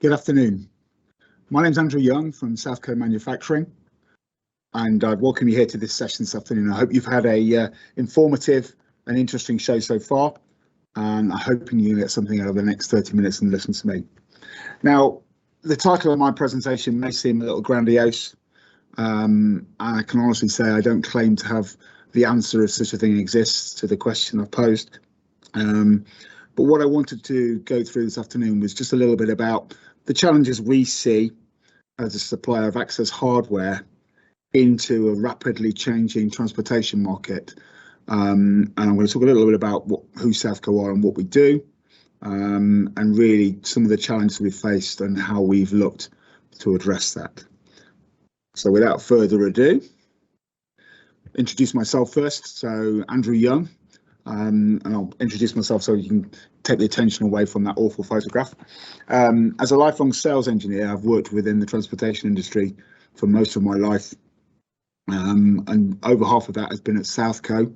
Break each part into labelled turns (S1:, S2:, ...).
S1: Good afternoon. My name's Andrew Young from Southco Manufacturing, and I'd welcome you here to this session this afternoon. I hope you've had a informative and interesting show so far, and I'm hoping you get something out of the next 30 minutes and listen to me. Now, the title of my presentation may seem a little grandiose. I can honestly say I don't claim to have the answer if such a thing exists to the question I've posed. But what I wanted to go through this afternoon was just a little bit about the challenges we see as a supplier of access hardware into a rapidly changing transportation market. And I'm going to talk a little bit about who Southco are and what we do, and really some of the challenges we've faced and how we've looked to address that. So without further ado, introduce myself first. So Andrew Young, and I'll introduce myself so you can take the attention away from that awful photograph. As a lifelong sales engineer, I've worked within the transportation industry for most of my life, and over half of that has been at Southco,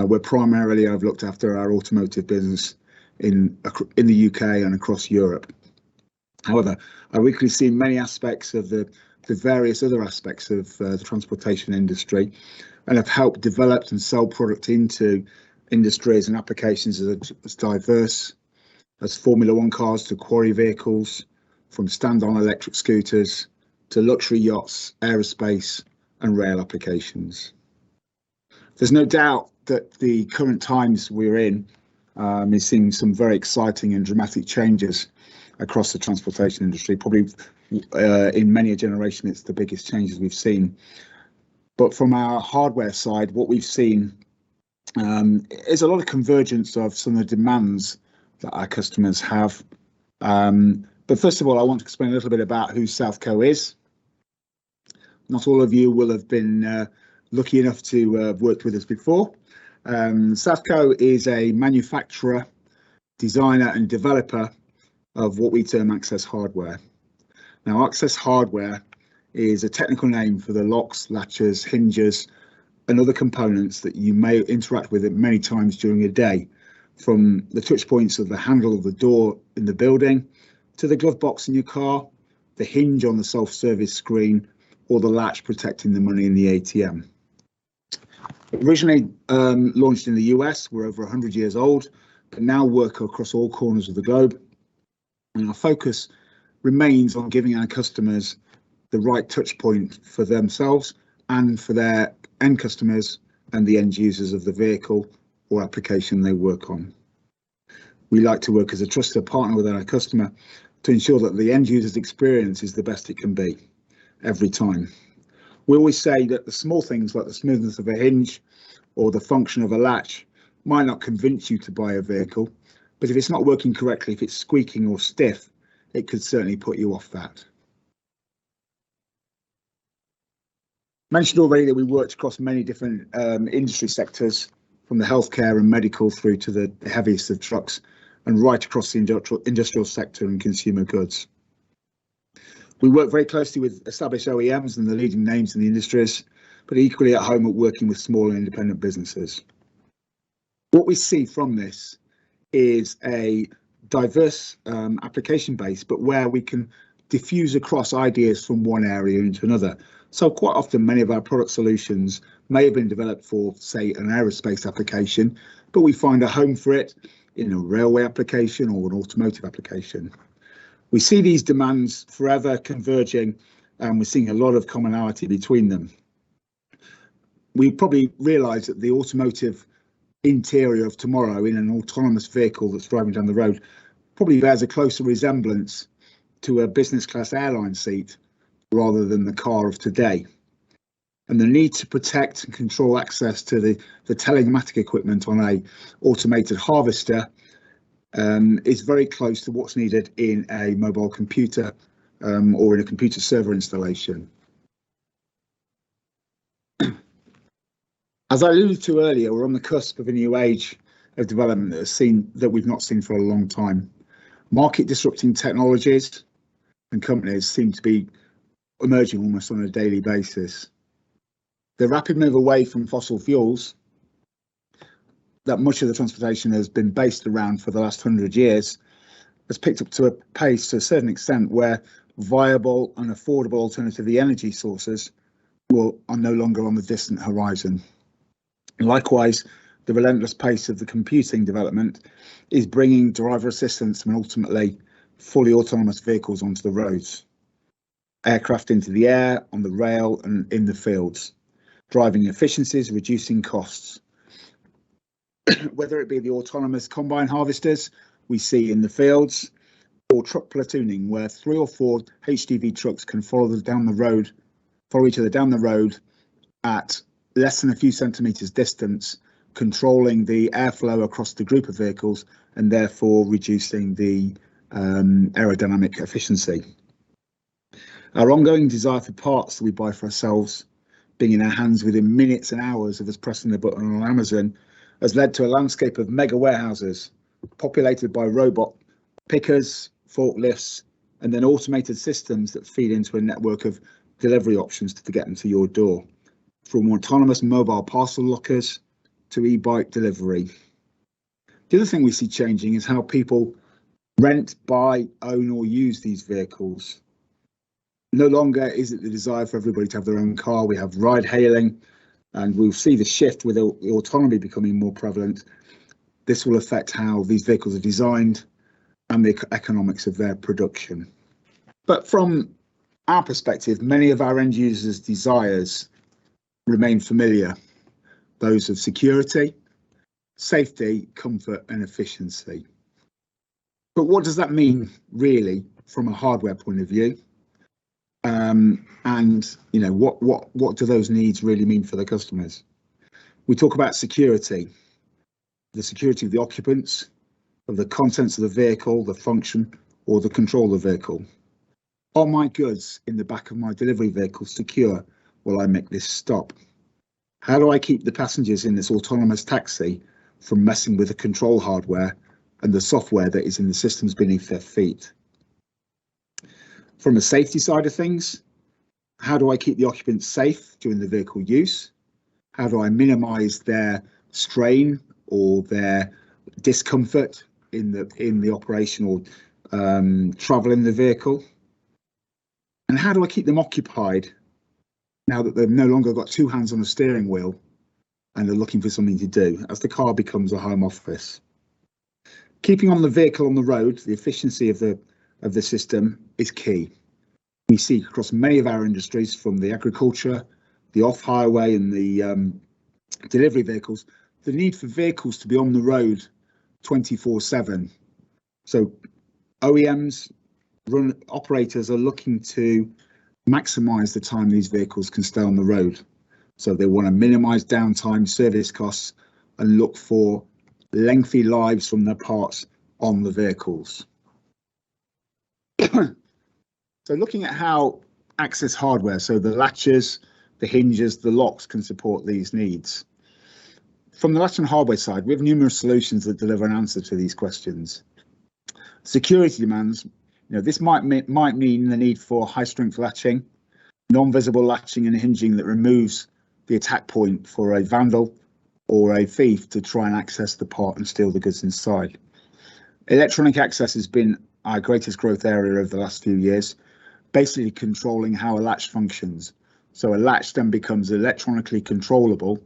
S1: where primarily I've looked after our automotive business in the UK and across Europe. However, I've equally seen many aspects of the various other aspects of the transportation industry, and have helped develop and sell product into industries and applications as diverse as Formula One cars to quarry vehicles, from stand-on electric scooters to luxury yachts, aerospace and rail applications. There's no doubt that the current times we're in is seeing some very exciting and dramatic changes across the transportation industry. Probably in many a generation, it's the biggest changes we've seen. But from our hardware side, what we've seen is a lot of convergence of some of the demands that our customers have. But first of all, I want to explain a little bit about who Southco is. Not all of you will have been lucky enough to have worked with us before. Southco is a manufacturer, designer and developer of what we term access hardware. Now, access hardware is a technical name for the locks, latches, hinges and other components that you may interact with many times during a day, from the touch points of the handle of the door in the building to the glove box in your car, the hinge on the self-service screen, or the latch protecting the money in the ATM. Originally launched in the US, we're over 100 years old, but now work across all corners of the globe. And our focus remains on giving our customers the right touch point for themselves and for their end customers and the end users of the vehicle or application they work on. We like to work as a trusted partner with our customer to ensure that the end user's experience is the best it can be every time. We always say that the small things like the smoothness of a hinge or the function of a latch might not convince you to buy a vehicle, but if it's not working correctly, if it's squeaking or stiff, it could certainly put you off that. Mentioned already that we worked across many different industry sectors, from the healthcare and medical through to the heaviest of trucks, and right across the industrial sector and consumer goods. We work very closely with established OEMs and the leading names in the industries, but equally at home at working with small and independent businesses. What we see from this is a diverse application base, but where we can diffuse across ideas from one area into another. So quite often, many of our product solutions may have been developed for, say, an aerospace application, but we find a home for it in a railway application or an automotive application. We see these demands forever converging, and we're seeing a lot of commonality between them. We probably realise that the automotive interior of tomorrow in an autonomous vehicle that's driving down the road probably bears a closer resemblance to a business class airline seat rather than the car of today. And the need to protect and control access to the telematic equipment on a automated harvester is very close to what's needed in a mobile computer or in a computer server installation. As I alluded to earlier, we're on the cusp of a new age of development that we've not seen for a long time. Market disrupting technologies and companies seem to be emerging almost on a daily basis. The rapid move away from fossil fuels that much of the transportation has been based around for the last 100 years has picked up to a pace to a certain extent where viable and affordable alternative energy sources are no longer on the distant horizon. Likewise, the relentless pace of the computing development is bringing driver assistance and ultimately fully autonomous vehicles onto the roads, aircraft into the air, on the rail and in the fields, driving efficiencies, reducing costs. Whether it be the autonomous combine harvesters we see in the fields, or truck platooning, where 3 or 4 HGV trucks can follow each other down the road at less than a few centimetres distance, controlling the airflow across the group of vehicles and therefore reducing the aerodynamic efficiency. Our ongoing desire for parts that we buy for ourselves being in our hands within minutes and hours of us pressing the button on Amazon has led to a landscape of mega warehouses populated by robot pickers, forklifts, and then automated systems that feed into a network of delivery options to get them to your door, from autonomous mobile parcel lockers to e-bike delivery. The other thing we see changing is how people rent, buy, own or use these vehicles. No longer is it the desire for everybody to have their own car. We have ride hailing, and we'll see the shift with autonomy becoming more prevalent. This will affect how these vehicles are designed and the economics of their production. But from our perspective, many of our end users' desires remain familiar, those of security, safety, comfort and efficiency. But what does that mean really from a hardware point of view? And you know, what do those needs really mean for the customers? We talk about security, the security of the occupants, of the contents of the vehicle, the function or the control of the vehicle. Are my goods in the back of my delivery vehicle secure while I make this stop? How do I keep the passengers in this autonomous taxi from messing with the control hardware and the software that is in the systems beneath their feet? From a safety side of things, how do I keep the occupants safe during the vehicle use? How do I minimise their strain or their discomfort in the operation or travel in the vehicle? And how do I keep them occupied now that they've no longer got 2 hands on a steering wheel and are looking for something to do as the car becomes a home office? Keeping on the vehicle on the road, the efficiency of the system is key. We see across many of our industries, from the agriculture, the off-highway and the delivery vehicles, the need for vehicles to be on the road 24/7. So OEMs, operators are looking to maximise the time these vehicles can stay on the road. So they want to minimise downtime, service costs, and look for lengthy lives from their parts on the vehicles. So looking at how access hardware, so the latches, the hinges, the locks can support these needs. From the latch and hardware side, we have numerous solutions that deliver an answer to these questions. Security demands, this might mean the need for high strength latching, non-visible latching and hinging that removes the attack point for a vandal or a thief to try and access the part and steal the goods inside. Electronic access has been our greatest growth area over the last few years, basically controlling how a latch functions. So a latch then becomes electronically controllable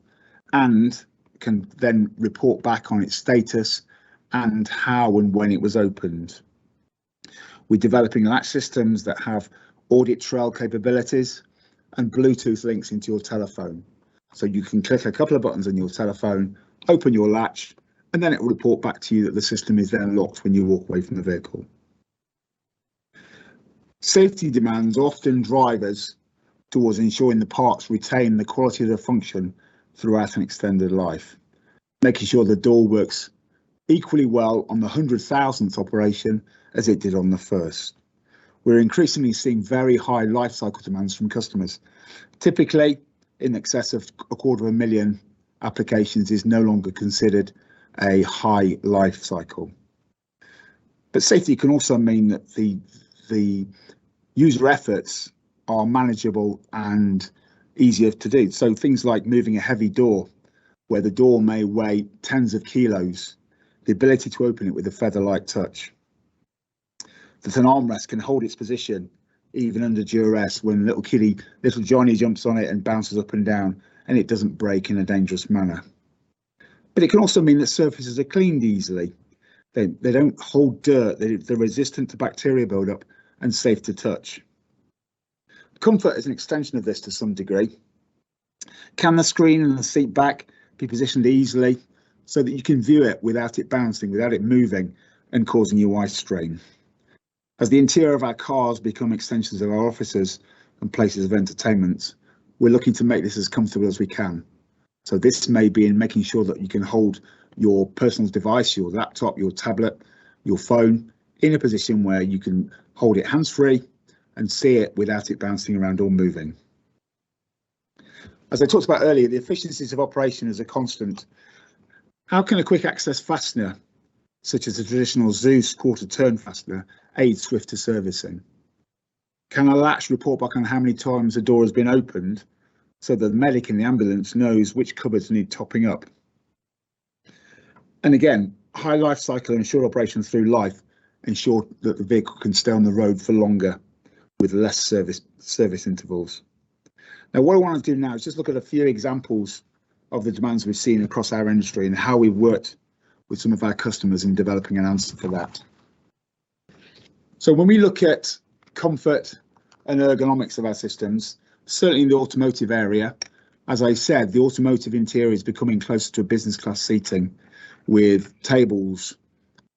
S1: and can then report back on its status and how and when it was opened. We're developing latch systems that have audit trail capabilities and Bluetooth links into your telephone. So you can click a couple of buttons on your telephone, open your latch, and then it will report back to you that the system is then locked when you walk away from the vehicle. Safety demands often drive us towards ensuring the parts retain the quality of their function throughout an extended life, making sure the door works equally well on the 100,000th operation as it did on the first. We're increasingly seeing very high life cycle demands from customers. Typically, in excess of 250,000 applications is no longer considered a high life cycle. But safety can also mean that the user efforts are manageable and easier to do. So things like moving a heavy door, where the door may weigh tens of kilos, the ability to open it with a feather-light touch. that an armrest can hold its position even under duress when little Johnny jumps on it and bounces up and down, and it doesn't break in a dangerous manner. But it can also mean that surfaces are cleaned easily. They don't hold dirt, they're resistant to bacteria buildup and safe to touch. Comfort is an extension of this to some degree. Can the screen and the seat back be positioned easily so that you can view it without it bouncing, without it moving and causing you eye strain? As the interior of our cars become extensions of our offices and places of entertainment, we're looking to make this as comfortable as we can. So this may be in making sure that you can hold your personal device, your laptop, your tablet, your phone in a position where you can hold it hands-free and see it without it bouncing around or moving. As I talked about earlier, the efficiencies of operation is a constant. How can a quick access fastener, such as a traditional Zeus quarter turn fastener, aid swifter servicing? Can a latch report back on how many times a door has been opened so that the medic in the ambulance knows which cupboards need topping up? And again, high life cycle and short operations through life ensure that the vehicle can stay on the road for longer with less service intervals. Now, what I want to do now is just look at a few examples of the demands we've seen across our industry and how we've worked with some of our customers in developing an answer for that. So when we look at comfort and ergonomics of our systems, certainly in the automotive area, as I said, the automotive interior is becoming closer to a business class seating with tables,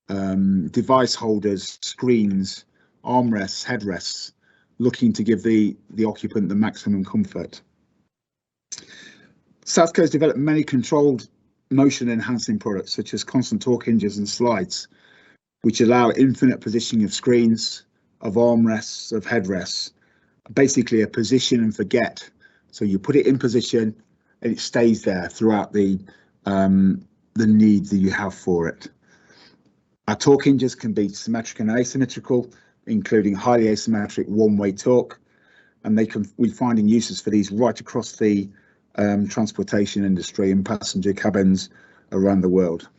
S1: device holders, screens, armrests, headrests, looking to give the occupant the maximum comfort. Southco'S developed many controlled motion enhancing products such as constant torque hinges and slides, which allow infinite positioning of screens, of armrests, of headrests, basically a position and forget. So you put it in position and it stays there throughout the need that you have for it. Our torque hinges can be symmetric and asymmetrical, including highly asymmetric one-way torque, and we're finding uses for these right across the transportation industry and passenger cabins around the world.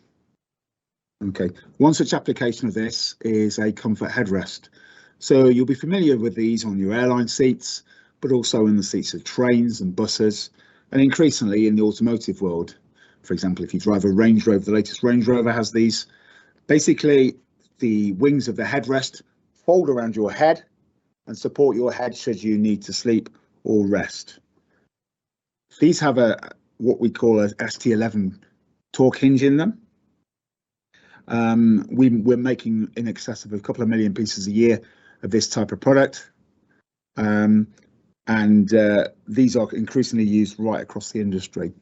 S1: Okay, one such application of this is a comfort headrest. So you'll be familiar with these on your airline seats, but also in the seats of trains and buses, and increasingly in the automotive world. For example, if you drive a Range Rover, the latest Range Rover has these. Basically, the wings of the headrest fold around your head and support your head should you need to sleep or rest. These have what we call a ST11 torque hinge in them. We're making in excess of a couple of million pieces a year of this type of product, and these are increasingly used right across the industry.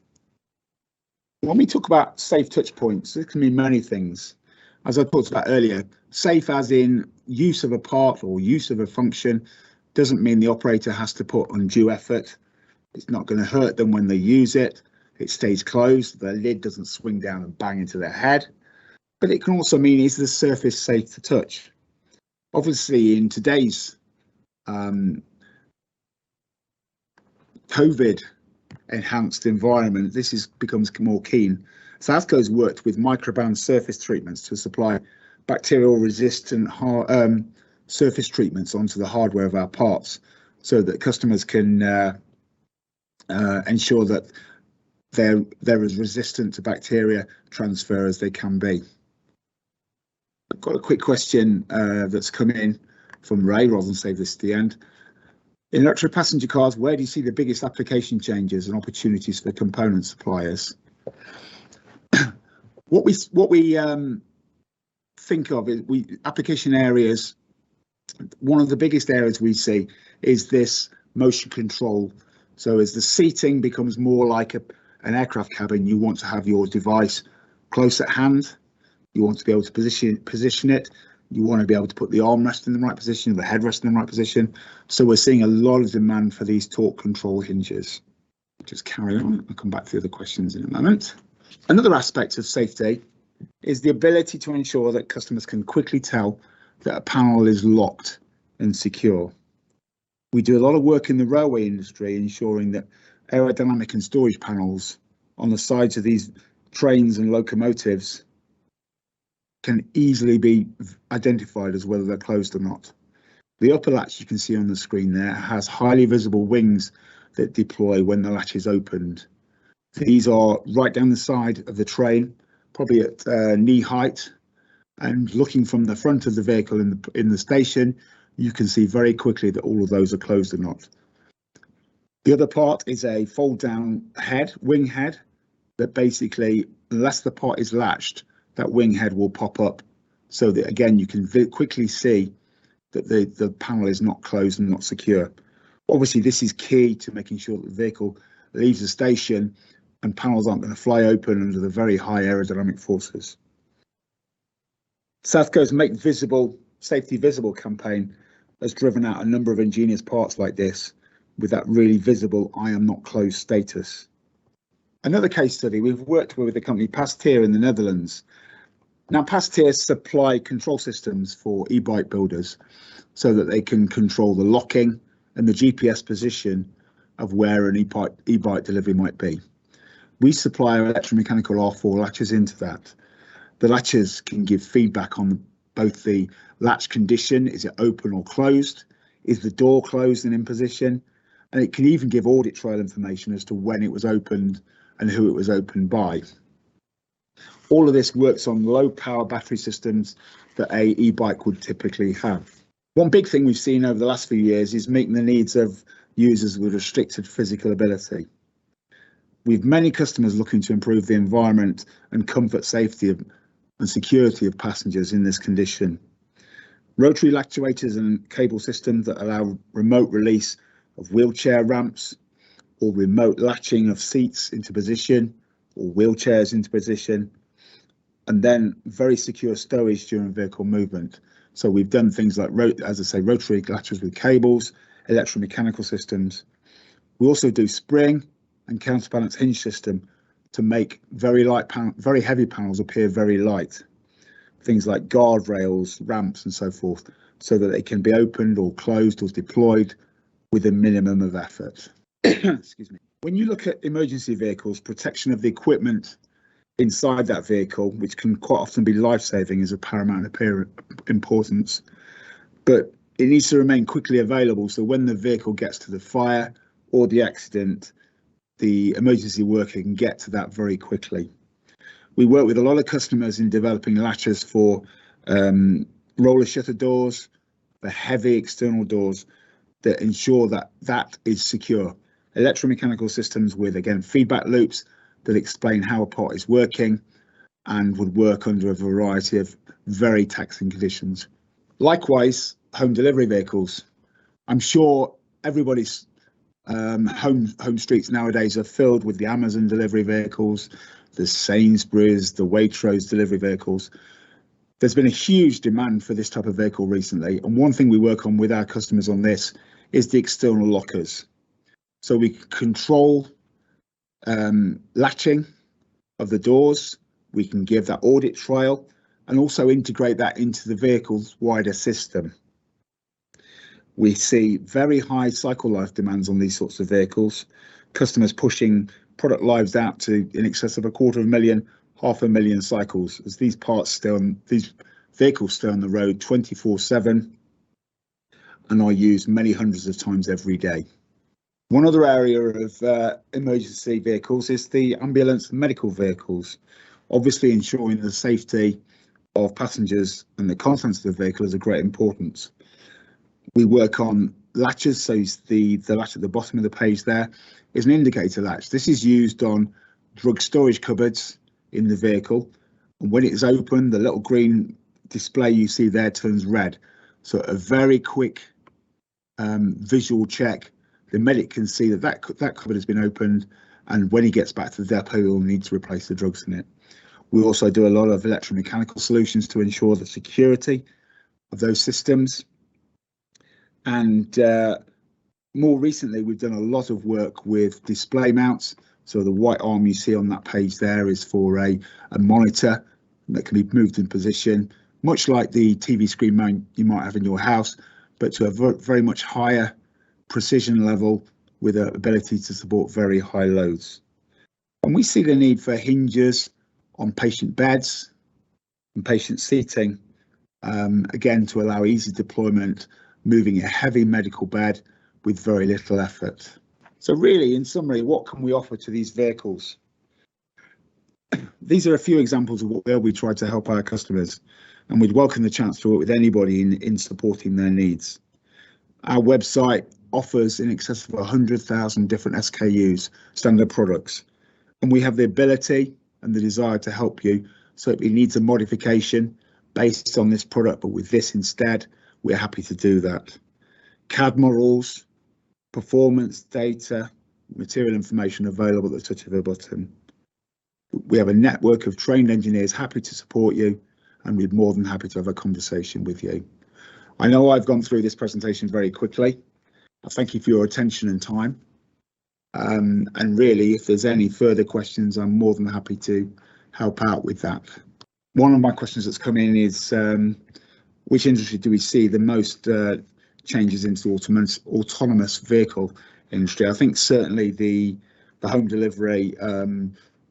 S1: When we talk about safe touch points, it can mean many things. As I talked about earlier, safe as in use of a part or use of a function doesn't mean the operator has to put undue effort. It's not going to hurt them when they use it. It stays closed. The lid doesn't swing down and bang into their head. But it can also mean, is the surface safe to touch? Obviously, in today's COVID enhanced environment, this becomes more keen. Southco'S worked with microbiome surface treatments to supply bacterial resistant surface treatments onto the hardware of our parts so that customers can ensure that they're as resistant to bacteria transfer as they can be. I've got a quick question that's come in from Ray, rather than save this to the end. In electric passenger cars, where do you see the biggest application changes and opportunities for component suppliers? What we think of is application areas. One of the biggest areas we see is this motion control. So as the seating becomes more like an aircraft cabin, you want to have your device close at hand. You want to be able to position it. You want to be able to put the armrest in the right position, the headrest in the right position. So we're seeing a lot of demand for these torque control hinges. Just carry on. I'll come back to the other questions in a moment. Another aspect of safety is the ability to ensure that customers can quickly tell that a panel is locked and secure. We do a lot of work in the railway industry ensuring that aerodynamic and storage panels on the sides of these trains and locomotives can easily be identified as whether they're closed or not. The upper latch you can see on the screen there has highly visible wings that deploy when the latch is opened. These are right down the side of the train, probably at knee height, and looking from the front of the vehicle in the station, you can see very quickly that all of those are closed or not. The other part is a fold down head, wing head, that basically, unless the part is latched, that wing head will pop up, so that again you can quickly see that the panel is not closed and not secure. Obviously, this is key to making sure that the vehicle leaves the station and panels aren't going to fly open under the very high aerodynamic forces. Southco'S Make Visible, Safety Visible campaign has driven out a number of ingenious parts like this with that really visible "I am not closed" status. Another case study, we've worked with the company Pasteur in the Netherlands. Now, Pasteur supply control systems for e-bike builders so that they can control the locking and the GPS position of where an e-bike delivery might be. We supply our electromechanical R4 latches into that. The latches can give feedback on both the latch condition, is it open or closed, is the door closed and in position, and it can even give audit trail information as to when it was opened and who it was opened by. All of this works on low power battery systems that a e-bike would typically have. One big thing we've seen over the last few years is meeting the needs of users with restricted physical ability. We've many customers looking to improve the environment and comfort, safety and security of passengers in this condition. Rotary actuators and cable systems that allow remote release of wheelchair ramps, or remote latching of seats into position or wheelchairs into position, and then very secure stowage during vehicle movement. So we've done things like, as I say, rotary latches with cables, electromechanical systems. We also do spring and counterbalance hinge system to make very heavy panels appear very light. Things like guardrails, ramps and so forth, so that they can be opened or closed or deployed with a minimum of effort. Excuse me. When you look at emergency vehicles, protection of the equipment inside that vehicle, which can quite often be life-saving, is of paramount importance. But it needs to remain quickly available, so when the vehicle gets to the fire or the accident, the emergency worker can get to that very quickly. We work with a lot of customers in developing latches for roller shutter doors, for heavy external doors that ensure that that is secure. Electromechanical systems with, again, feedback loops that explain how a part is working and would work under a variety of very taxing conditions. Likewise, home delivery vehicles. I'm sure everybody's home streets nowadays are filled with the Amazon delivery vehicles, the Sainsbury's, the Waitrose delivery vehicles. There's been a huge demand for this type of vehicle recently, and one thing we work on with our customers on this is the external lockers. So we control latching of the doors, we can give that audit trail, and also integrate that into the vehicle's wider system. We see very high cycle life demands on these sorts of vehicles, customers pushing product lives out to in excess of 250,000, 500,000 cycles, as these vehicles stay on the road 24/7 and are used many hundreds of times every day. One other area of emergency vehicles is the ambulance and medical vehicles. Obviously, ensuring the safety of passengers and the contents of the vehicle is of great importance. We work on latches, so the latch at the bottom of the page there is an indicator latch. This is used on drug storage cupboards in the vehicle, and when it is open, the little green display you see there turns red. So a very quick visual check, the medic can see that that cupboard has been opened, and when he gets back to the depot, he'll need to replace the drugs in it. We also do a lot of electromechanical solutions to ensure the security of those systems. And more recently, we've done a lot of work with display mounts. So the white arm you see on that page there is for a monitor that can be moved in position, much like the TV screen mount you might have in your house, but to a very much higher precision level with an ability to support very high loads. And we see the need for hinges on patient beds, and patient seating, again to allow easy deployment, moving a heavy medical bed with very little effort. So really, in summary, what can we offer to these vehicles? These are a few examples of where we try to help our customers, and we'd welcome the chance to work with anybody in supporting their needs. Our website offers in excess of 100,000 different SKUs, standard products, and we have the ability and the desire to help you. So if it needs a modification based on this product, but with this instead, we're happy to do that. CAD models, performance data, material information available at the touch of a button. We have a network of trained engineers happy to support you, and we're more than happy to have a conversation with you. I know I've gone through this presentation very quickly. I thank you for your attention and time. And really, if there's any further questions, I'm more than happy to help out with that. One of my questions that's come in is, which industry do we see the most changes into autonomous vehicle industry? I think certainly the home delivery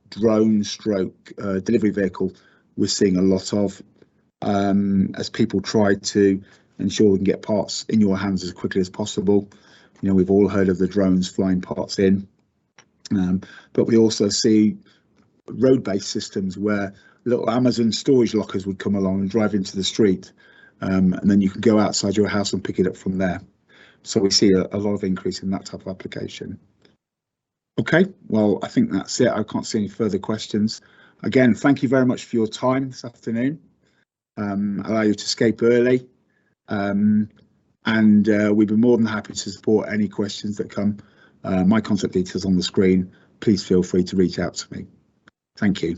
S1: drone stroke delivery vehicle we're seeing a lot of, as people try to ensure we can get parts in your hands as quickly as possible. You know, we've all heard of the drones flying parts in, but we also see road-based systems where little Amazon storage lockers would come along and drive into the street, and then you can go outside your house and pick it up from there. So we see a lot of increase in that type of application. Okay, well, I think that's it. I can't see any further questions. Again, thank you very much for your time this afternoon. Allow you to escape early, and we'd be more than happy to support any questions that come. My contact details on the screen. Please feel free to reach out to me. Thank you.